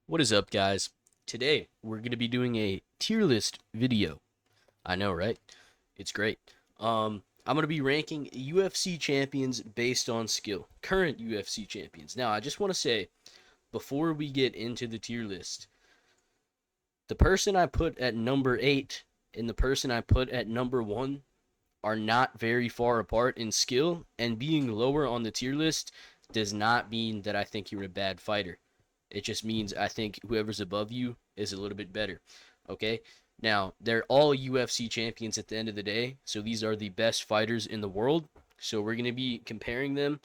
What is up, guys? Today, we're going to be doing a tier list video. I know, right? It's great. I'm going to be ranking UFC champions based on skill. Current UFC champions. Now, I just want to say, before we get into the tier list, the person I put at number 8 and the person I put at number 1 are not very far apart in skill, and being lower on the tier list does not mean that I think you're a bad fighter. It just means I think whoever's above you is a little bit better. Okay? Now, they're all UFC champions at the end of the day, so these are the best fighters in the world. So we're going to be comparing them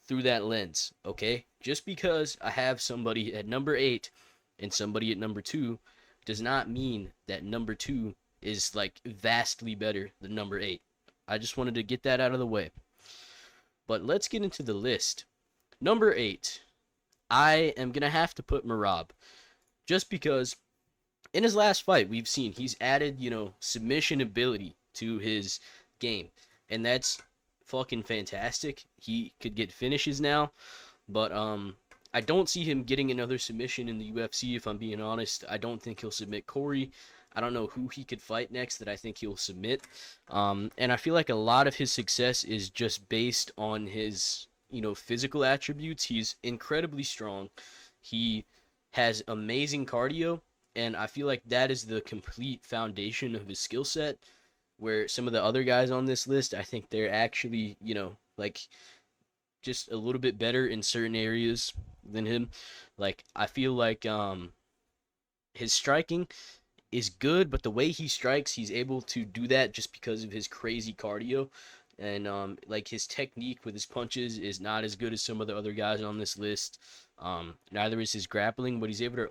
through that lens, okay? Just because I have somebody at number 8 and somebody at number 2 does not mean that number 2 is like vastly better than number 8. I just wanted to get that out of the way. But let's get into the list. Number 8, I am going to have to put Merab. Just because in his last fight, we've seen he's added, submission ability to his game. And that's fucking fantastic. He could get finishes now. But I don't see him getting another submission in the UFC, if I'm being honest. I don't think he'll submit Corey. I don't know who he could fight next that I think he'll submit. And I feel like a lot of his success is just based on his, physical attributes. He's incredibly strong. He has amazing cardio, and I feel like that is the complete foundation of his skill set. Where some of the other guys on this list, I think they're actually, like just a little bit better in certain areas than him. Like I feel like his striking is good, but the way he strikes, he's able to do that just because of his crazy cardio. And like his technique with his punches is not as good as some of the other guys on this list. Neither is his grappling, but he's able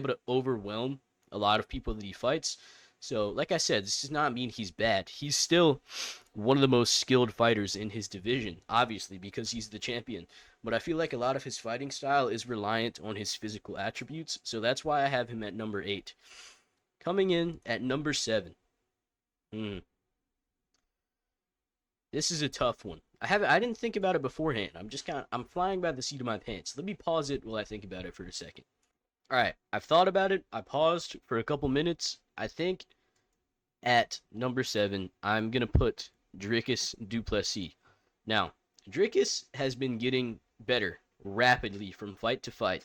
to overwhelm a lot of people that he fights. So, like I said, this does not mean he's bad. He's still one of the most skilled fighters in his division, obviously, because he's the champion. But I feel like a lot of his fighting style is reliant on his physical attributes, so that's why I have him at number 8. Coming in at number 7. Hmm. This is a tough one. I didn't think about it beforehand. I'm flying by the seat of my pants. Let me pause it while I think about it for a second. All right, I've thought about it. I paused for a couple minutes. I think at number 7, I'm going to put Dricus du Plessis. Now, Dricus has been getting better rapidly from fight to fight.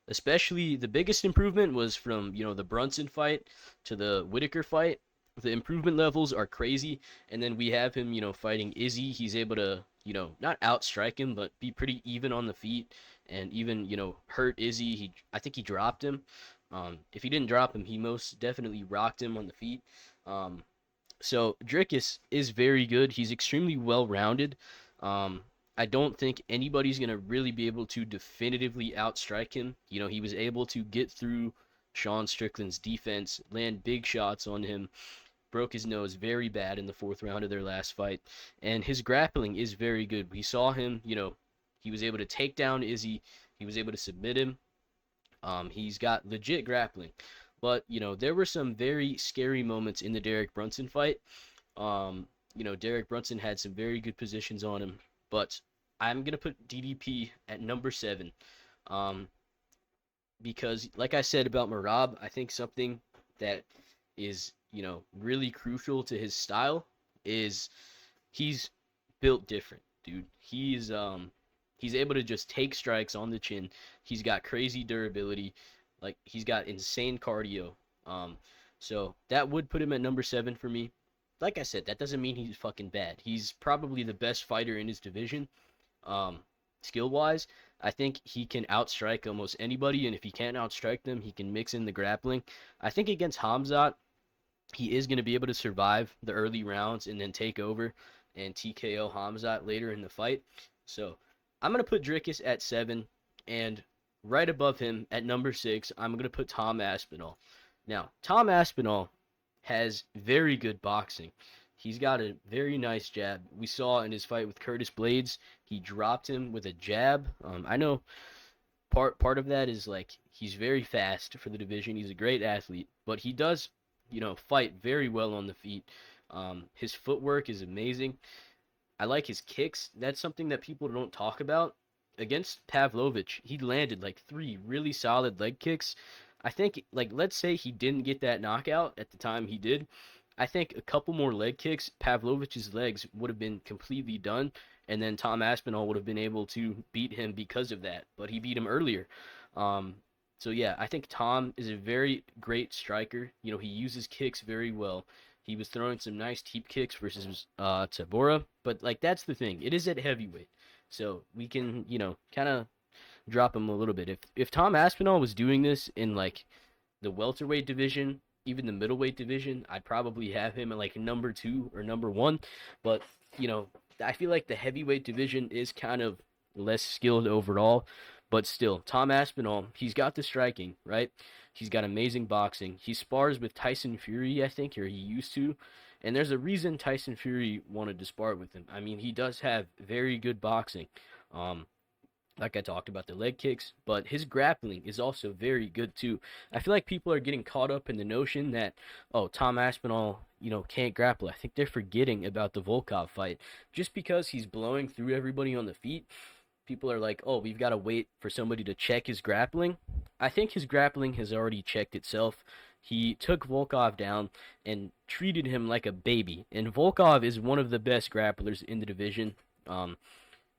Especially the biggest improvement was from, the Brunson fight to the Whitaker fight. The improvement levels are crazy. And then we have him, fighting Izzy. He's able to, not outstrike him, but be pretty even on the feet and even, hurt Izzy. I think he dropped him. If he didn't drop him, he most definitely rocked him on the feet. Um, so Dricus is very good. He's extremely well rounded. I don't think anybody's gonna really be able to definitively outstrike him. He was able to get through Sean Strickland's defense, land big shots on him, broke his nose very bad in the fourth round of their last fight, and his grappling is very good. We saw him, he was able to take down Izzy, he was able to submit him. He's got legit grappling. But, there were some very scary moments in the Derek Brunson fight. Derek Brunson had some very good positions on him. But I'm going to put DDP at number 7. Um, because, like I said about Merab, I think something that is, really crucial to his style is he's built different, dude. He's able to just take strikes on the chin. He's got crazy durability. Like he's got insane cardio. Um, so that would put him at number 7 for me. Like I said, that doesn't mean he's fucking bad. He's probably the best fighter in his division. Um, skill wise, I think he can outstrike almost anybody, and if he can't outstrike them, he can mix in the grappling. I think against Hamzat, he is going to be able to survive the early rounds and then take over and TKO Hamzat later in the fight. So I'm going to put Dricus at 7, and right above him at number 6, I'm going to put Tom Aspinall. Now, Tom Aspinall has very good boxing. He's got a very nice jab. We saw in his fight with Curtis Blades, he dropped him with a jab. I know part of that is like he's very fast for the division. He's a great athlete, but he does, fight very well on the feet. His footwork is amazing. I like his kicks. That's something that people don't talk about. against Pavlovich, he landed like 3 really solid leg kicks. I think, like, let's say he didn't get that knockout at the time he did. I think a couple more leg kicks, Pavlovich's legs would have been completely done, and then Tom Aspinall would have been able to beat him because of that. But he beat him earlier. Um, so yeah, I think Tom is a very great striker. You know, he uses kicks very well. He was throwing some nice teep kicks versus Topuria, but like that's the thing. It is at heavyweight, so we can kind of drop him a little bit. If Tom Aspinall was doing this in like the welterweight division, even the middleweight division, I'd probably have him at like number 2 or number 1. But I feel like the heavyweight division is kind of less skilled overall. But still, Tom Aspinall, he's got the striking, right? He's got amazing boxing. He spars with Tyson Fury, I think, or he used to. And there's a reason Tyson Fury wanted to spar with him. I mean, he does have very good boxing. Um, like I talked about the leg kicks, but his grappling is also very good too. I feel like people are getting caught up in the notion that, oh, Tom Aspinall, can't grapple. I think they're forgetting about the Volkov fight. Just because he's blowing through everybody on the feet, people are like, oh, we've got to wait for somebody to check his grappling. I think his grappling has already checked itself. He took Volkov down and treated him like a baby. And Volkov is one of the best grapplers in the division.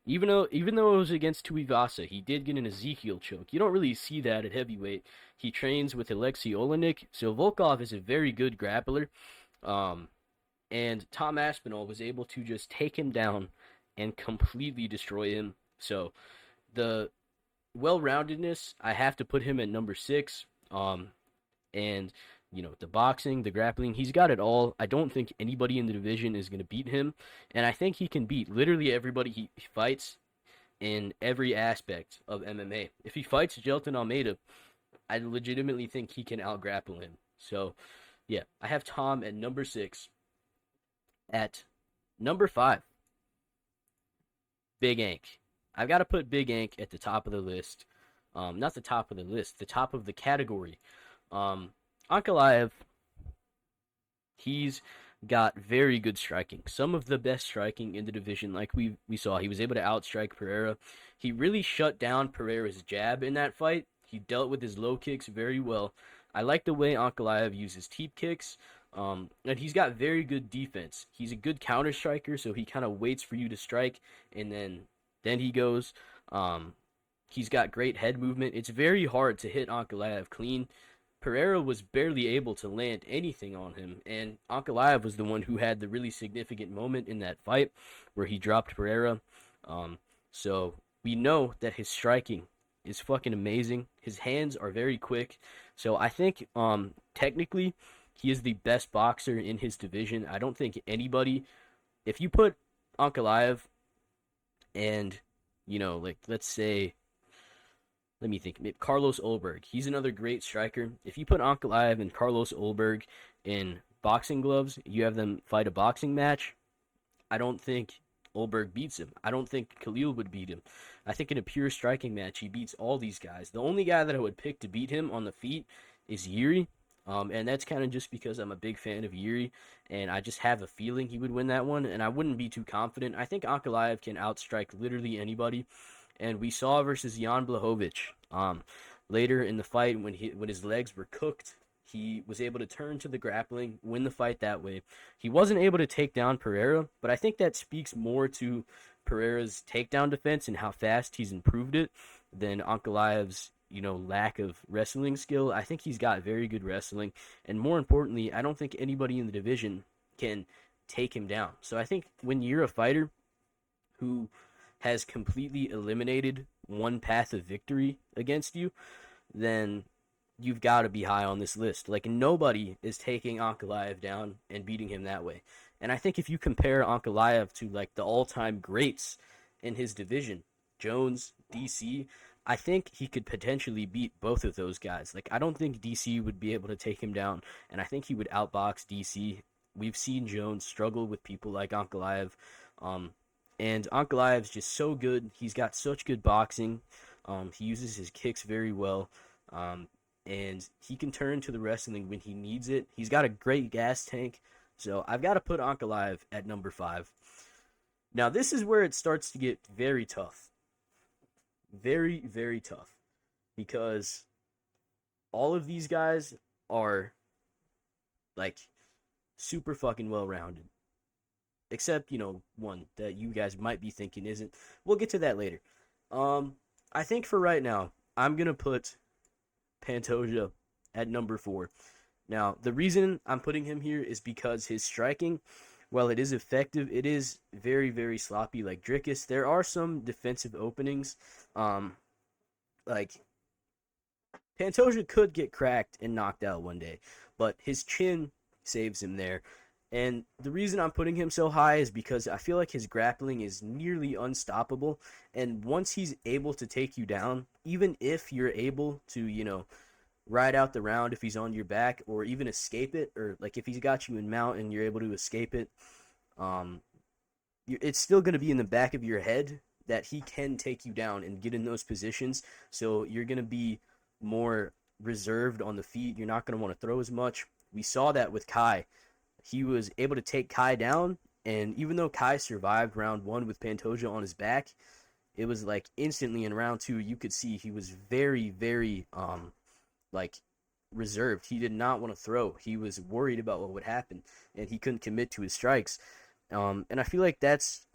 Even though it was against Tuivasa, he did get an Ezekiel choke. You don't really see that at heavyweight. He trains with Alexei Olenek, so Volkov is a very good grappler. And Tom Aspinall was able to just take him down and completely destroy him. So the well-roundedness, I have to put him at number 6. And the boxing, the grappling, he's got it all. I don't think anybody in the division is going to beat him, and I think he can beat literally everybody he fights in every aspect of MMA. If he fights Jelton Almeida, I legitimately think he can out-grapple him. So, yeah, I have Tom at number 6. At number 5, Big Ank. I've got to put Big Ank at the top of the list. Not the top of the list, the top of the category. Ankalaev, he's got very good striking. Some of the best striking in the division, like we saw. He was able to outstrike Pereira. He really shut down Pereira's jab in that fight. He dealt with his low kicks very well. I like the way Ankalaev uses teep kicks. And he's got very good defense. He's a good counter striker, so he kind of waits for you to strike, and then he goes. He's got great head movement. It's very hard to hit Ankalaev clean. Pereira was barely able to land anything on him, and Ankalaev was the one who had the really significant moment in that fight where he dropped Pereira. So we know that his striking is fucking amazing. His hands are very quick. So I think technically he is the best boxer in his division. I don't think anybody, if you put Ankalaev and, like let's say, let me think. Carlos Ulberg. He's another great striker. If you put Ankalaev and Carlos Ulberg in boxing gloves, you have them fight a boxing match, I don't think Ulberg beats him. I don't think Khalil would beat him. I think in a pure striking match, he beats all these guys. The only guy that I would pick to beat him on the feet is Yuri. And that's kind of just because I'm a big fan of Yuri, and I just have a feeling he would win that one, and I wouldn't be too confident. I think Ankalaev can outstrike literally anybody. And we saw versus Jan Blachowicz later in the fight when his legs were cooked, he was able to turn to the grappling, win the fight that way. He wasn't able to take down Pereira, but I think that speaks more to Pereira's takedown defense and how fast he's improved it than Ankalaev's lack of wrestling skill. I think he's got very good wrestling, and more importantly, I don't think anybody in the division can take him down. So I think when you're a fighter who has completely eliminated one path of victory against you, then you've got to be high on this list. Like, nobody is taking Ankalaev down and beating him that way. And I think if you compare Ankalaev to, like, the all-time greats in his division, Jones, DC, I think he could potentially beat both of those guys. Like, I don't think DC would be able to take him down, and I think he would outbox DC. We've seen Jones struggle with people like Ankalaev, and Ankalaev's just so good. He's got such good boxing. He uses his kicks very well. And he can turn to the wrestling when he needs it. He's got a great gas tank. So I've got to put Ankalaev at number 5. Now, this is where it starts to get very tough. very, very tough because all of these guys are like super fucking well rounded. Except, one that you guys might be thinking isn't. We'll get to that later. Um, I think for right now, I'm gonna put Pantoja at number 4. Now, the reason I'm putting him here is because his striking, while it is effective, it is very, very sloppy. Like Dricus, there are some defensive openings. Um, like Pantoja could get cracked and knocked out one day, but his chin saves him there. And the reason I'm putting him so high is because I feel like his grappling is nearly unstoppable. And once he's able to take you down, even if you're able to, ride out the round if he's on your back or even escape it, or like if he's got you in mount and you're able to escape it, um, it's still going to be in the back of your head that he can take you down and get in those positions. So you're going to be more reserved on the feet. You're not going to want to throw as much. We saw that with Kai. He was able to take Kai down, and even though Kai survived round 1 with Pantoja on his back, it was like instantly in round 2 you could see he was very, very like reserved. He did not want to throw. He was worried about what would happen, and he couldn't commit to his strikes. And I feel like that's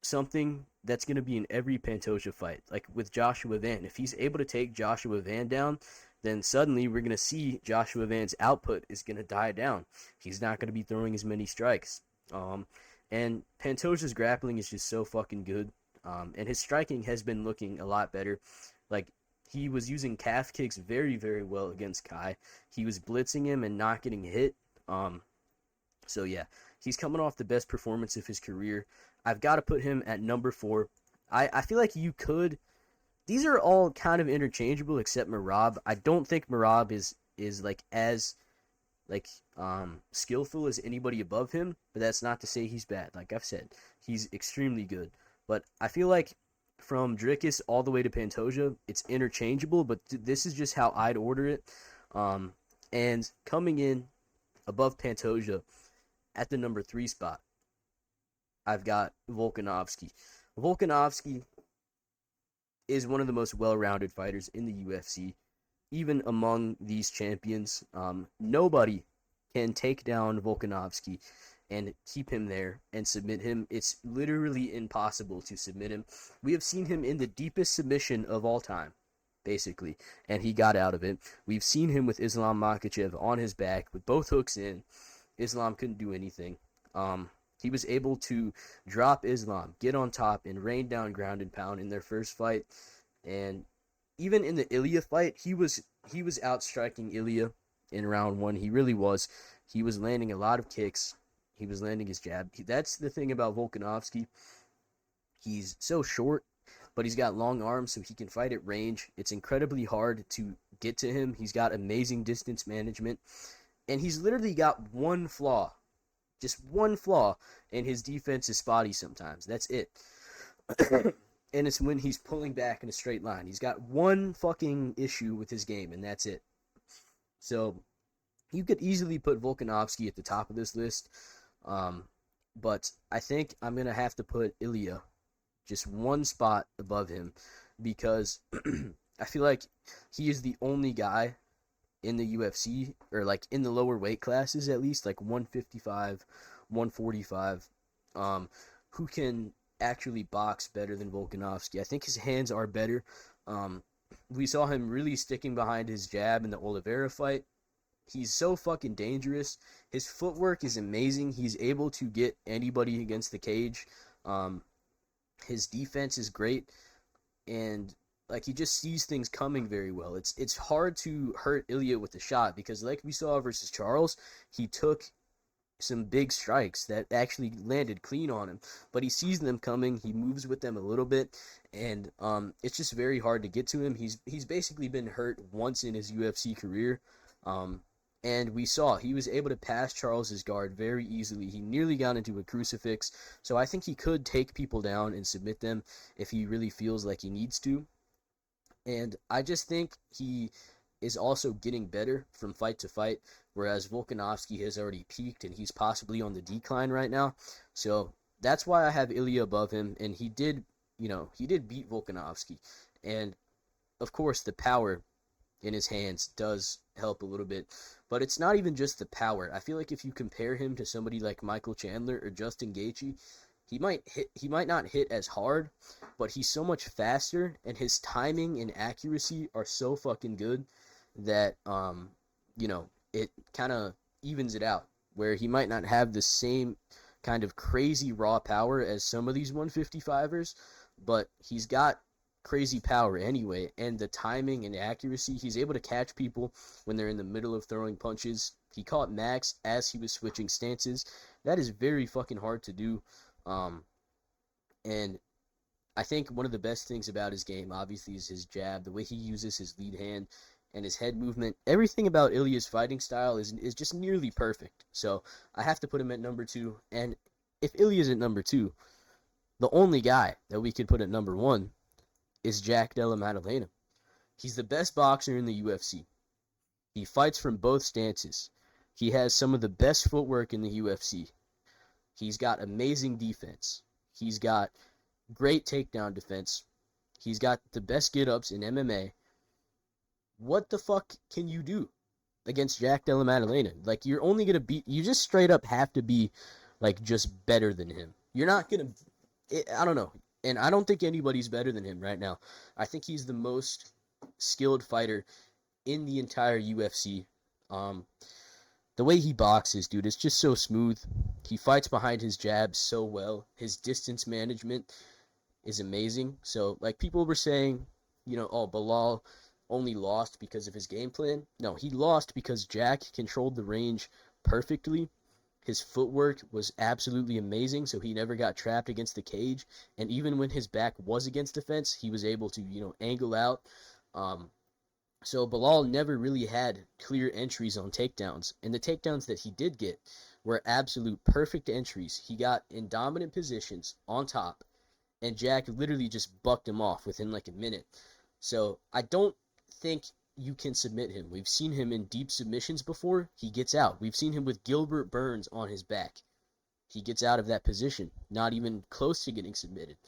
something that's going to be in every Pantoja fight. Like with Joshua Van, if he's able to take Joshua Van down, then suddenly we're going to see Joshua Van's output is going to die down. He's not going to be throwing as many strikes. And Pantoja's grappling is just so fucking good. And his striking has been looking a lot better. Like, he was using calf kicks very, very well against Kai. He was blitzing him and not getting hit. So yeah, he's coming off the best performance of his career. I've got to put him at number 4. I feel like you could. These are all kind of interchangeable except Merab. I don't think Merab is like as skillful as anybody above him, but that's not to say he's bad. Like I've said, he's extremely good. But I feel like from Dricus all the way to Pantoja, it's interchangeable, but this is just how I'd order it. And coming in above Pantoja at the number 3 spot, I've got Volkanovski. Volkanovski is one of the most well-rounded fighters in the UFC. Even among these champions, nobody can take down Volkanovski and keep him there and submit him. It's literally impossible to submit him. We have seen him in the deepest submission of all time, basically, and he got out of it. We've seen him with Islam Makhachev on his back with both hooks in. Islam couldn't do anything. He was able to drop Islam, get on top, and rain down ground and pound in their first fight. And even in the Ilia fight, he was outstriking Ilia in round 1. He really was. He was landing a lot of kicks. He was landing his jab. That's the thing about Volkanovski. He's so short, but he's got long arms, so he can fight at range. It's incredibly hard to get to him. He's got amazing distance management. And he's literally got one flaw. Just one flaw, and his defense is spotty sometimes. That's it. And it's when he's pulling back in a straight line. He's got one fucking issue with his game, and that's it. So you could easily put Volkanovski at the top of this list. But I think I'm going to have to put Ilia just one spot above him because I feel like he is the only guy in the UFC, or like in the lower weight classes at least, like 155, 145, who can actually box better than Volkanovski. I think his hands are better. We saw him really sticking behind his jab in the Oliveira fight. He's so fucking dangerous. His footwork is amazing. He's able to get anybody against the cage. His defense is great, and like he just sees things coming very well. It's hard to hurt Ilia with a shot because, like we saw versus Charles, he took some big strikes that actually landed clean on him. But he sees them coming. He moves with them a little bit, and it's just very hard to get to him. He's basically been hurt once in his UFC career. And we saw he was able to pass Charles's guard very easily. He nearly got into a crucifix. So I think he could take people down and submit them if he really feels like he needs to. And I just think he is also getting better from fight to fight, whereas Volkanovski has already peaked and he's possibly on the decline right now. So that's why I have Ilia above him, and he did beat Volkanovski. And of course, the power in his hands does help a little bit, but it's not even just the power. I feel like if you compare him to somebody like Michael Chandler or Justin Gaethje, he might not hit as hard, but he's so much faster, and his timing and accuracy are so fucking good that it kind of evens it out, where he might not have the same kind of crazy raw power as some of these 155ers, but he's got crazy power anyway, and the timing and accuracy, he's able to catch people when they're in the middle of throwing punches. He caught Max as he was switching stances. That is very fucking hard to do. And I think one of the best things about his game, obviously, is his jab, the way he uses his lead hand, and his head movement. Everything about Ilia's fighting style is just nearly perfect. So I have to put him at number 2. And if Ilia's at number 2, the only guy that we could put at number 1 is Jack Della Maddalena. He's the best boxer in the UFC. He fights from both stances. He has some of the best footwork in the UFC. He's got amazing defense. He's got great takedown defense. He's got the best get-ups in MMA. What the fuck can you do against Jack Della Maddalena? Like, you're only going to beat... You just straight up have to be, like, just better than him. You're not going to... I don't know. And I don't think anybody's better than him right now. I think he's the most skilled fighter in the entire UFC. The way he boxes, dude, it's just so smooth. He fights behind his jab so well. His distance management is amazing. So, like, people were saying, oh, Belal only lost because of his game plan. No, he lost because Jack controlled the range perfectly. His footwork was absolutely amazing, so he never got trapped against the cage. And even when his back was against the fence, he was able to, angle out. So Belal never really had clear entries on takedowns. And the takedowns that he did get were absolute perfect entries. He got in dominant positions on top, and Jack literally just bucked him off within like a minute. So I don't think you can submit him. We've seen him in deep submissions before. He gets out. We've seen him with Gilbert Burns on his back. He gets out of that position, not even close to getting submitted.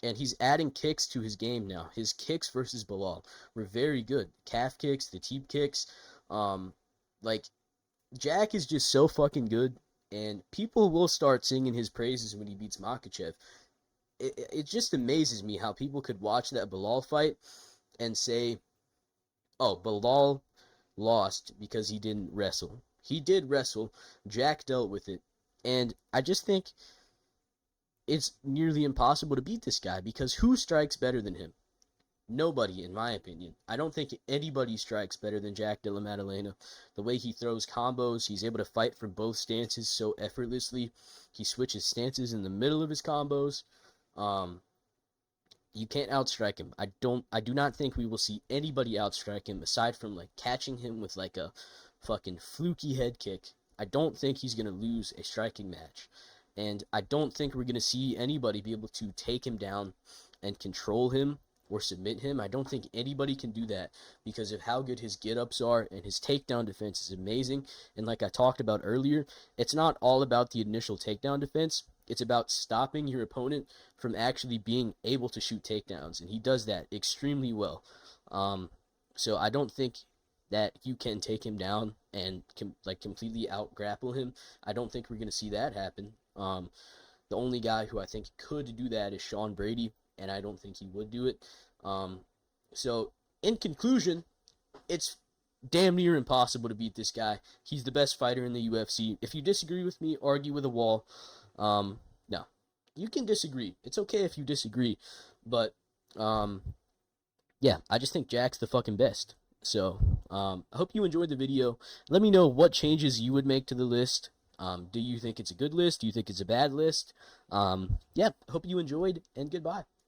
And he's adding kicks to his game now. His kicks versus Belal were very good. Calf kicks, the teep kicks. Jack is just so fucking good, and people will start singing his praises when he beats Makhachev. It just amazes me how people could watch that Belal fight and say, oh, Belal lost because he didn't wrestle. He did wrestle. Jack dealt with it. And I just think it's nearly impossible to beat this guy, because who strikes better than him? Nobody, in my opinion. I don't think anybody strikes better than Jack Della Maddalena. The way he throws combos, he's able to fight from both stances so effortlessly. He switches stances in the middle of his combos. You can't outstrike him. I do not think we will see anybody outstrike him aside from like catching him with like a fucking fluky head kick. I don't think he's going to lose a striking match. And I don't think we're going to see anybody be able to take him down and control him or submit him. I don't think anybody can do that because of how good his get-ups are, and his takedown defense is amazing. And like I talked about earlier, it's not all about the initial takedown defense. It's about stopping your opponent from actually being able to shoot takedowns, and he does that extremely well. So I don't think that you can take him down and completely out-grapple him. I don't think we're going to see that happen. The only guy who I think could do that is Sean Brady, and I don't think he would do it. So, in conclusion, it's damn near impossible to beat this guy. He's the best fighter in the UFC. If you disagree with me, argue with a wall. No, you can disagree. It's okay if you disagree, but yeah, I just think Jack's the fucking best. So, I hope you enjoyed the video. Let me know what changes you would make to the list. Do you think it's a good list? Do you think it's a bad list? Yeah, hope you enjoyed, and goodbye.